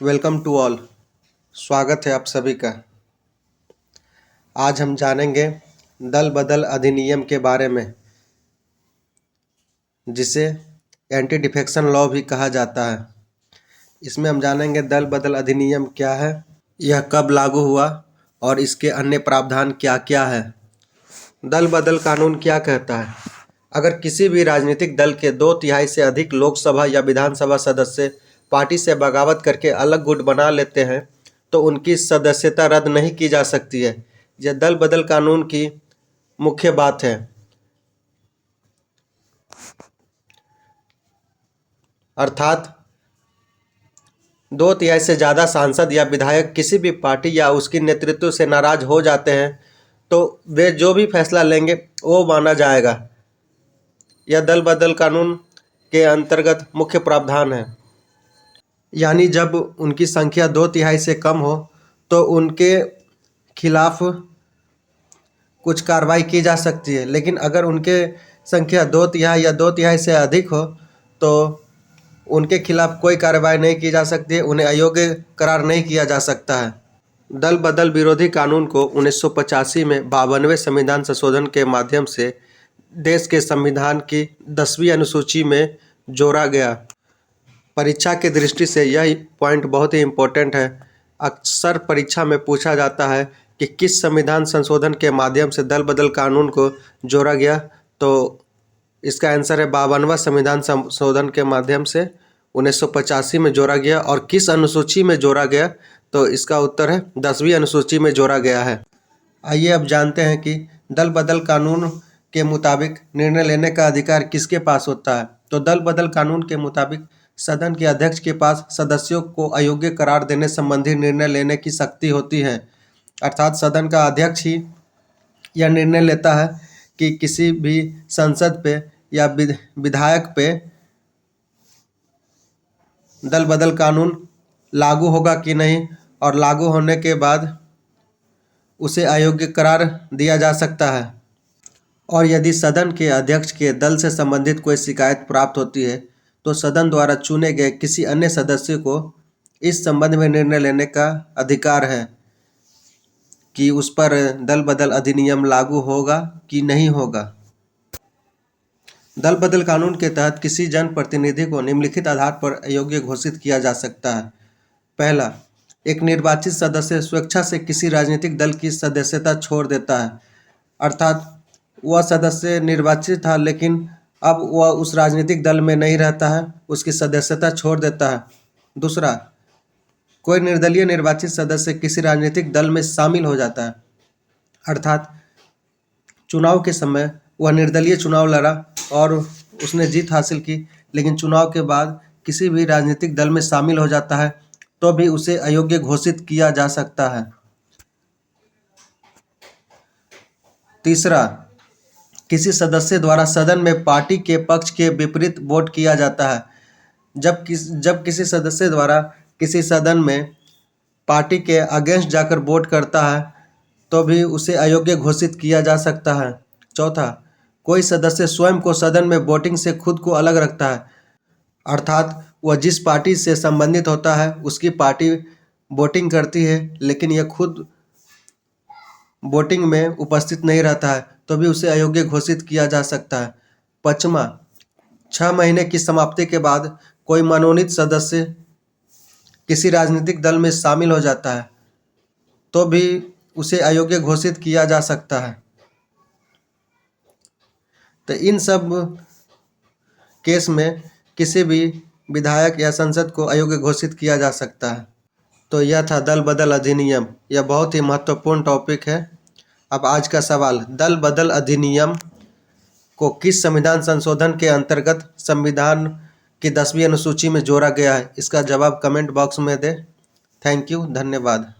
Welcome to all. स्वागत है आप सभी का। आज हम जानेंगे दल बदल अधिनियम के बारे में, जिसे एंटी डिफेक्शन लॉ भी कहा जाता है। इसमें हम जानेंगे दल बदल अधिनियम क्या है, यह कब लागू हुआ और इसके अन्य प्रावधान क्या क्या है। दल बदल कानून क्या कहता है? अगर किसी भी राजनीतिक दल के 2/3 से अधिक लोकसभा या विधानसभा सदस्य पार्टी से बगावत करके अलग गुट बना लेते हैं तो उनकी सदस्यता रद्द नहीं की जा सकती है। यह दल बदल कानून की मुख्य बात है। अर्थात 2/3 से ज़्यादा सांसद या विधायक किसी भी पार्टी या उसकी नेतृत्व से नाराज हो जाते हैं तो वे जो भी फैसला लेंगे वो माना जाएगा। यह दल बदल कानून के अंतर्गत मुख्य प्रावधान है। यानी जब उनकी संख्या 2/3 से कम हो तो उनके खिलाफ कुछ कार्रवाई की जा सकती है, लेकिन अगर उनके संख्या 2/3 या 2/3 से अधिक हो तो उनके खिलाफ कोई कार्रवाई नहीं की जा सकती है, उन्हें अयोग्य करार नहीं किया जा सकता है। दल बदल विरोधी कानून को 1985 में 52वें संविधान संशोधन के माध्यम से देश के संविधान की 10वीं अनुसूची में जोड़ा गया। परीक्षा की दृष्टि से यह पॉइंट बहुत ही इम्पोर्टेंट है। अक्सर परीक्षा में पूछा जाता है कि किस संविधान संशोधन के माध्यम से दल बदल कानून को जोड़ा गया, तो इसका आंसर है 52वां संविधान संशोधन के माध्यम से 1985 में जोड़ा गया। और किस अनुसूची में जोड़ा गया, तो इसका उत्तर है 10वीं अनुसूची में जोड़ा गया है। आइए अब जानते हैं कि दल बदल कानून के मुताबिक निर्णय लेने का अधिकार किसके पास होता है। तो दल बदल कानून के मुताबिक सदन के अध्यक्ष के पास सदस्यों को अयोग्य करार देने संबंधी निर्णय लेने की शक्ति होती है। अर्थात सदन का अध्यक्ष ही यह निर्णय लेता है कि किसी भी सांसद पे या विधायक पे दल बदल कानून लागू होगा कि नहीं, और लागू होने के बाद उसे अयोग्य करार दिया जा सकता है। और यदि सदन के अध्यक्ष के दल से संबंधित कोई शिकायत प्राप्त होती है तो सदन द्वारा चुने गए किसी अन्य सदस्य को इस संबंध में निर्णय लेने का अधिकार है कि उस पर दल बदल अधिनियम लागू होगा कि नहीं होगा। दल बदल कानून के तहत किसी जनप्रतिनिधि को निम्नलिखित आधार पर अयोग्य घोषित किया जा सकता है। पहला, एक निर्वाचित सदस्य स्वेच्छा से किसी राजनीतिक दल की सदस्यता छोड़ देता है। अर्थात वह सदस्य निर्वाचित था लेकिन अब वह उस राजनीतिक दल में नहीं रहता है, उसकी सदस्यता छोड़ देता है। दूसरा, कोई निर्दलीय निर्वाचित सदस्य किसी राजनीतिक दल में शामिल हो जाता है। अर्थात चुनाव के समय वह निर्दलीय चुनाव लड़ा और उसने जीत हासिल की, लेकिन चुनाव के बाद किसी भी राजनीतिक दल में शामिल हो जाता है तो भी उसे अयोग्य घोषित किया जा सकता है। तीसरा, किसी सदस्य द्वारा सदन में पार्टी के पक्ष के विपरीत वोट किया जाता है। जब किसी सदस्य द्वारा किसी सदन में पार्टी के अगेंस्ट जाकर वोट करता है तो भी उसे अयोग्य घोषित किया जा सकता है। चौथा, कोई सदस्य स्वयं को सदन में वोटिंग से खुद को अलग रखता है। अर्थात वह जिस पार्टी से संबंधित होता है उसकी पार्टी वोटिंग करती है लेकिन यह खुद वोटिंग में उपस्थित नहीं रहता है तो भी उसे अयोग्य घोषित किया जा सकता है। पाँचवां, 6 महीने की समाप्ति के बाद कोई मनोनीत सदस्य किसी राजनीतिक दल में शामिल हो जाता है तो भी उसे अयोग्य घोषित किया जा सकता है। तो इन सब केस में किसी भी विधायक या सांसद को अयोग्य घोषित किया जा सकता है। तो यह था दल बदल अधिनियम। यह बहुत ही महत्वपूर्ण टॉपिक है। अब आज का सवाल, दल बदल अधिनियम को किस संविधान संशोधन के अंतर्गत संविधान की 10वीं अनुसूची में जोड़ा गया है? इसका जवाब कमेंट बॉक्स में दें। थैंक यू, धन्यवाद।